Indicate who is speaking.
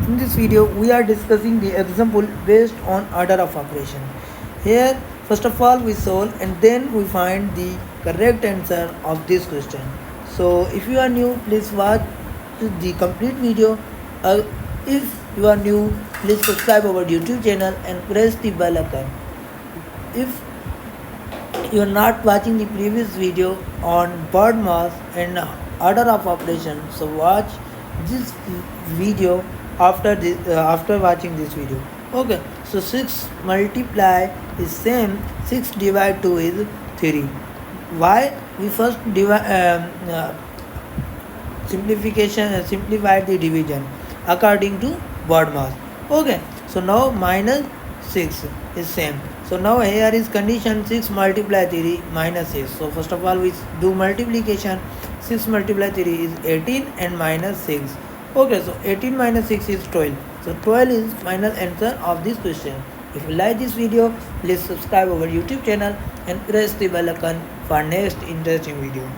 Speaker 1: In this video we are discussing the example based on order of operation. Here first of all we solve and then we find the correct answer of this question. So if you are new, please watch the complete video. If you are new, please subscribe our YouTube channel and press the bell icon. If you are not watching the previous video on Bodmas and order of operation, so watch this video after watching this video. Okay, so 6 multiply is same 6 divide 2 is 3. Why we first simplify the division according to Bodmas. Okay, so now minus 6 is same. So now here is condition 6 multiply 3 minus 6. So first of all we do multiplication. 6 multiply 3 is 18 and minus 6. Okay, so 18 minus 6 is 12. So 12 is final answer of this question. If you like this video, please subscribe our YouTube channel and press the bell icon for next interesting video.